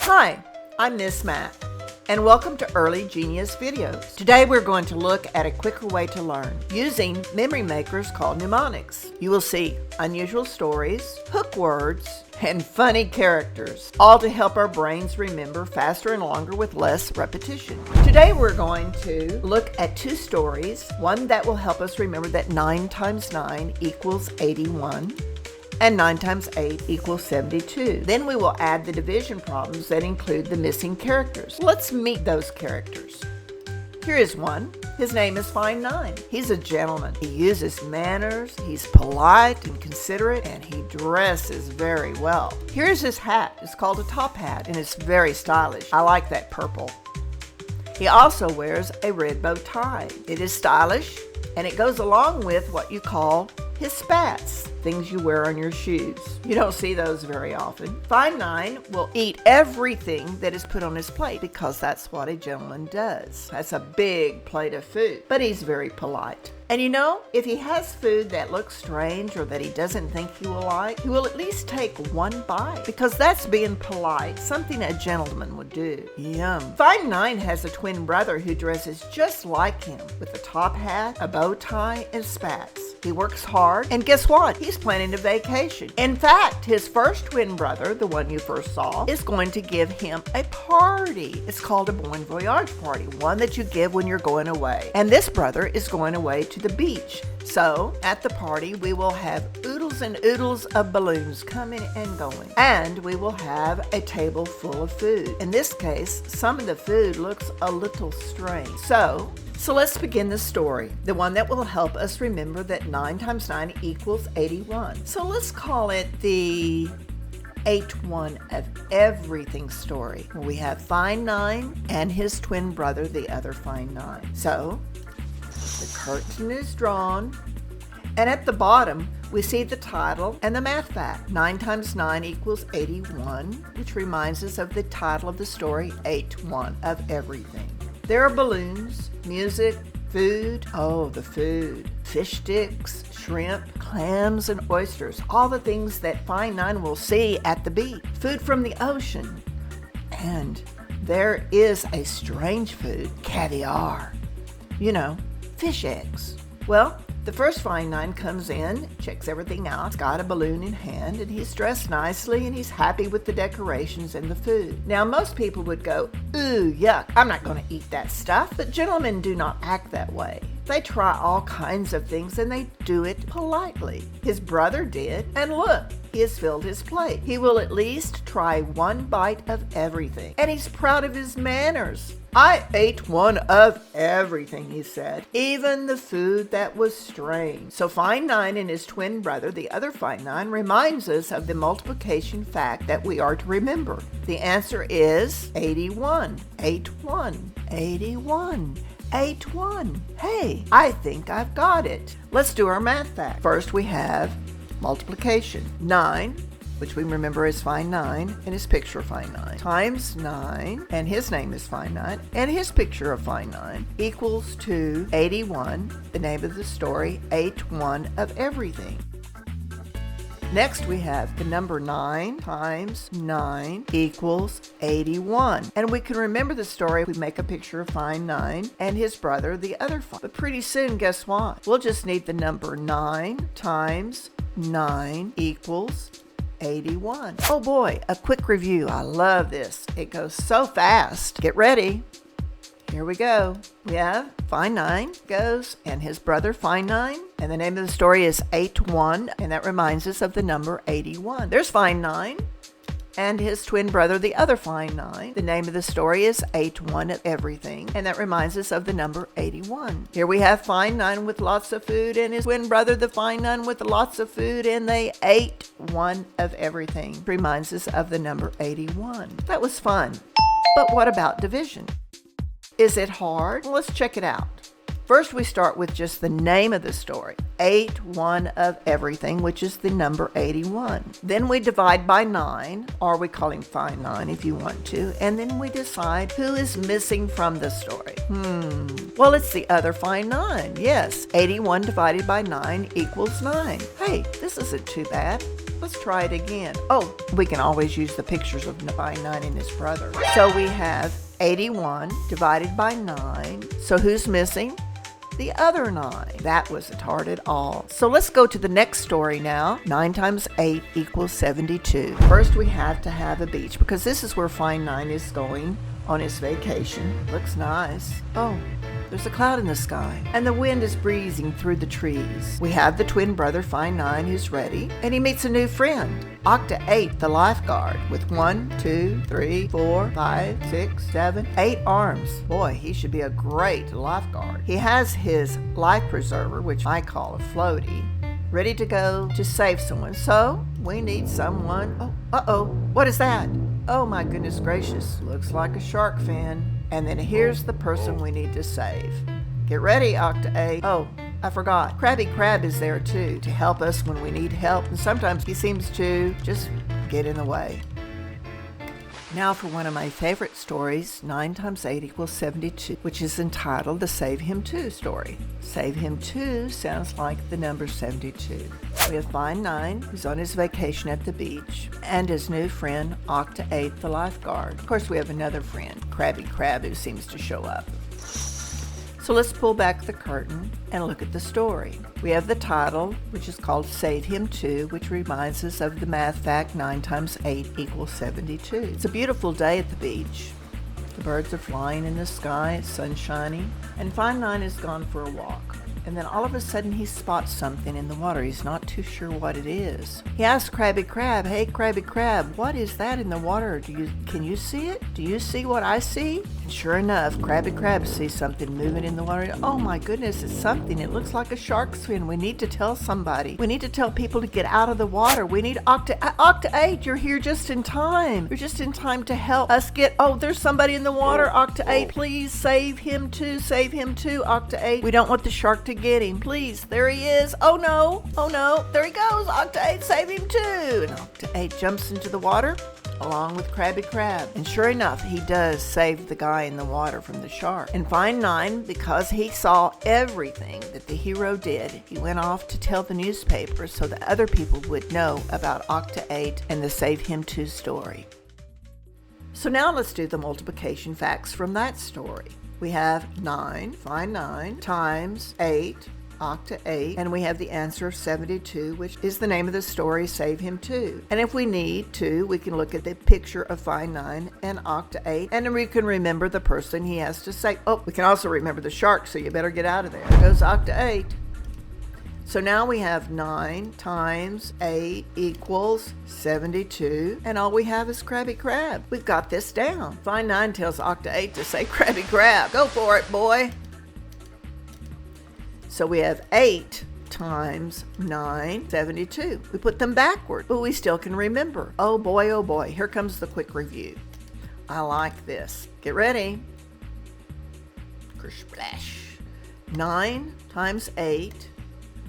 Hi, I'm Miss Matt, and welcome to Early Genius Videos. Today we're going to look at a quicker way to learn using memory makers called mnemonics. You will see unusual stories, hook words, and funny characters, all to help our brains remember faster and longer with less repetition. Today we're going to look at two stories, one that will help us remember that 9 times 9 equals 81, and 9 times 8 equals 72. Then we will add the division problems that include the missing characters. Let's meet those characters. Here is one. His name is Fine 9. He's a gentleman. He uses manners, he's polite and considerate, and he dresses very well. Here's his hat. It's called a top hat, and it's very stylish. I like that purple. He also wears a red bow tie. It is stylish, and it goes along with what you call his spats, things you wear on your shoes. You don't see those very often. Fine 9 will eat everything that is put on his plate because that's what a gentleman does. That's a big plate of food, but he's very polite. And you know, if he has food that looks strange or that he doesn't think he will like, he will at least take one bite because that's being polite, something a gentleman would do. Yum. Fine 9 has a twin brother who dresses just like him with a top hat, a bow tie, and spats. He works hard, and guess what? He's planning a vacation. In fact, his first twin brother, the one you first saw, is going to give him a party. It's called a bon voyage party, one that you give when you're going away. And this brother is going away to the beach. So, at the party, we will have oodles and oodles of balloons coming and going. And we will have a table full of food. In this case, some of the food looks a little strange. So let's begin the story, the one that will help us remember that 9 times 9 equals 81. So let's call it the 8-1 of everything story. We have Fine 9 and his twin brother, the other Fine 9. So the curtain is drawn, and at the bottom we see the title and the math fact. 9 times 9 equals 81, which reminds us of the title of the story, 8-1 of everything. There are balloons, music, food. Oh, the food. Fish sticks, shrimp, clams, and oysters. All the things that Fine 9 will see at the beach. Food from the ocean. And there is a strange food, caviar. You know, fish eggs. Well, the first Fine 9 comes in, checks everything out, he's got a balloon in hand, and he's dressed nicely, and he's happy with the decorations and the food. Now, most people would go, ooh, yuck, I'm not going to eat that stuff, but gentlemen do not act that way. They try all kinds of things, and they do it politely. His brother did, and look, he has filled his plate. He will at least try one bite of everything, and he's proud of his manners. I ate one of everything, he said, even the food that was strange. So Fine 9 and his twin brother, the other Fine 9, reminds us of the multiplication fact that we are to remember. The answer is 81. 8-1. 81. 8-1. Hey, I think I've got it. Let's do our math fact. First we have multiplication. 9, which we remember as Fine 9, and his picture of Fine 9, times 9, and his name is Fine 9, and his picture of Fine 9, equals to 81, the name of the story, 8-1 of everything. Next we have the number 9 times 9 equals 81. And we can remember the story if we make a picture of Fine 9 and his brother, the other Fine. But pretty soon, guess what? We'll just need the number 9 times 9 equals 81. Oh boy, a quick review. I love this. It goes so fast. Get ready. Here we go. We have Fine 9 goes and his brother Fine 9. And the name of the story is 8-1. And that reminds us of the number 81. There's Fine 9 and his twin brother, the other Fine 9. The name of the story is 8-1 of everything. And that reminds us of the number 81. Here we have Fine 9 with lots of food and his twin brother, the Fine 9 with lots of food. And they ate one of everything. Reminds us of the number 81. That was fun. But what about division? Is it hard? Well, let's check it out. First, we start with just the name of the story, 8-1 of everything, which is the number 81. Then we divide by 9, or we call him Fine 9 if you want to, and then we decide who is missing from the story. Well, it's the other Fine 9. Yes, 81 divided by 9 equals 9. Hey, this isn't too bad. let's try it again. Oh, we can always use the pictures of Find 9 and his brother. So we have 81 divided by 9. So who's missing? The other 9. That wasn't hard at all. So let's go to the next story now. 9 times 8 equals 72. First we have to have a beach because this is where Find 9 is going on his vacation. Looks nice. Oh, there's a cloud in the sky and the wind is breezing through the trees. We have the twin brother Find 9 who's ready, and he meets a new friend, Octa 8, the lifeguard, with 1, 2, 3, 4, 5, 6, 7, 8 arms. Boy, he should be a great lifeguard. He has his life preserver, which I call a floaty, ready to go to save someone. So we need someone. Oh, uh-oh, what is that? Oh my goodness gracious, looks like a shark fin. And then here's the person we need to save. Get ready, Octa 8. Oh, I forgot. Krabby Krab is there too to help us when we need help, and sometimes he seems to just get in the way. Now for one of my favorite stories, 9 times 8 equals 72, which is entitled the Save Him 2 story. Save Him 2 sounds like the number 72. We have Find 9, who's on his vacation at the beach, and his new friend, Octa 8, the lifeguard. Of course, we have another friend, Krabby Krab, who seems to show up. So let's pull back the curtain and look at the story. We have the title, which is called Save Him 2, which reminds us of the math fact 9 times 8 equals 72. It's a beautiful day at the beach. The birds are flying in the sky, it's sunshiny, and Find 9 has gone for a walk. And then all of a sudden he spots something in the water. He's not too sure what it is. He asks Krabby Krab, "Hey Krabby Krab, what is that in the water? Can you see it? Do you see what I see?" And sure enough, Krabby Krab sees something moving in the water. Oh my goodness, it's something. It looks like a shark's fin. We need to tell somebody. We need to tell people to get out of the water. We need Octa 8, you're here just in time. You're just in time to help us get, oh, there's somebody in the water. Octa 8, please save him too. Save him too, Octa 8. We don't want the shark to get him. Please, there he is. Oh no, there he goes. Octa 8, save him too. And Octa 8 jumps into the water along with Krabby Krab. And sure enough, he does save the guy in the water from the shark. And Find 9, because he saw everything that the hero did, he went off to tell the newspaper so that other people would know about Octa 8 and the Save Him 2 story. So now let's do the multiplication facts from that story. We have Find 9 times 8, Octa 8, and we have the answer of 72, which is the name of the story, Save Him 2. And if we need to, we can look at the picture of Find 9 and Octa 8, and then we can remember the person he has to save. Oh, we can also remember the shark, so you better get out of there. There goes Octa 8. So now we have 9 times 8 equals 72, and all we have is Krabby Krab. We've got this down. Find 9 tells Octa 8 to say Krabby Krab. Go for it, boy. So we have 8 times 9, 72. We put them backward, but we still can remember. Oh boy, here comes the quick review. I like this. Get ready. Splash. 9 times 8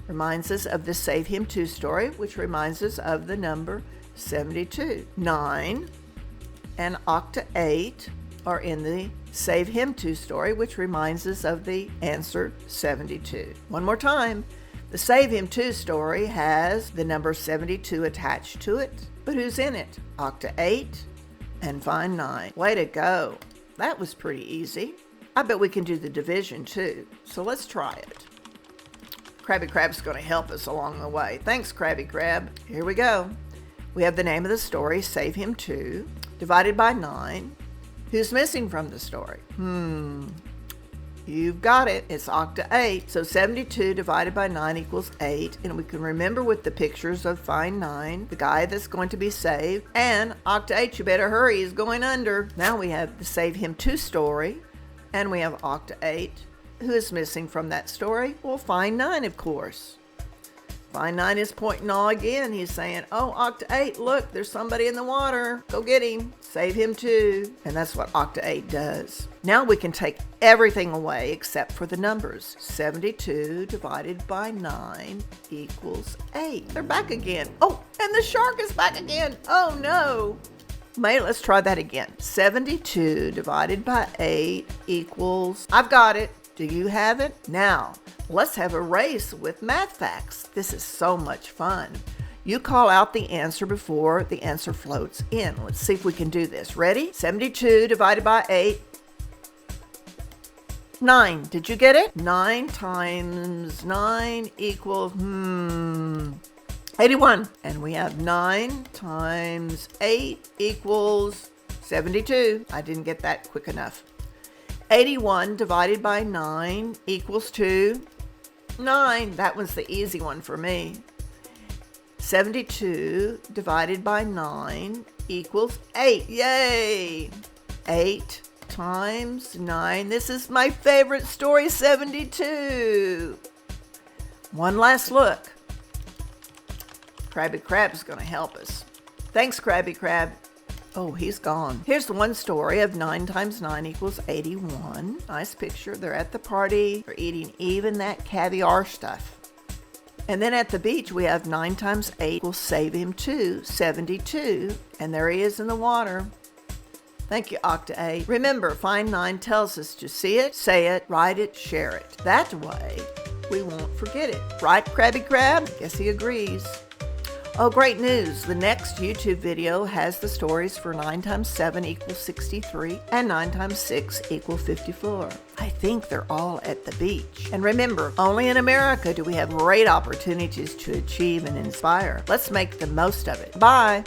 reminds us of the Save Him 2 story, which reminds us of the number 72. 9 and Octa 8 are in the Save Him 2 story, which reminds us of the answer 72. One more time. The Save Him 2 story has the number 72 attached to it, but who's in it? Octa 8 and Find 9. Way to go. That was pretty easy. I bet we can do the division too, so let's try it. Krabby Krab's going to help us along the way. Thanks, Krabby Krab. Here we go. We have the name of the story, Save Him 2, divided by 9. Who's missing from the story? You've got it. It's Octa 8. So 72 divided by 9 equals 8. And we can remember with the pictures of Find 9, the guy that's going to be saved. And Octa 8, you better hurry, he's going under. Now we have the Save Him 2 story. And we have Octa 8. Who is missing from that story? Well, Find 9, of course. Find 9 is pointing all again. He's saying, oh, Octa 8, look, there's somebody in the water. Go get him. Save him too. And that's what Octa 8 does. Now we can take everything away except for the numbers. 72 divided by 9 equals 8. They're back again. Oh, and the shark is back again. Oh, no. Let's try that again. 72 divided by 8 equals, I've got it. Do you have it? Now, let's have a race with math facts. This is so much fun. You call out the answer before the answer floats in. Let's see if we can do this. Ready? 72 divided by 8. 9. Did you get it? 9 times 9 equals, 81. And we have 9 times 8 equals 72. I didn't get that quick enough. 81 divided by 9 equals 2. 9. That was the easy one for me. 72 divided by 9 equals 8. Yay! 8 times 9. This is my favorite story, 72. One last look. Krabby Krab's going to help us. Thanks, Krabby Krab. Oh, he's gone. Here's the one story of 9 times 9 equals 81. Nice picture. They're at the party. They're eating even that caviar stuff. And then at the beach, we have 9 times 8 will save him 2, 72. And there he is in the water. Thank you, Octa A. Remember, Find 9 tells us to see it, say it, write it, share it. That way, we won't forget it. Right, Krabby Krab? Guess he agrees. Oh, great news. The next YouTube video has the stories for 9 times 7 equals 63 and 9 times 6 equals 54. I think they're all at the beach. And remember, only in America do we have great opportunities to achieve and inspire. Let's make the most of it. Bye.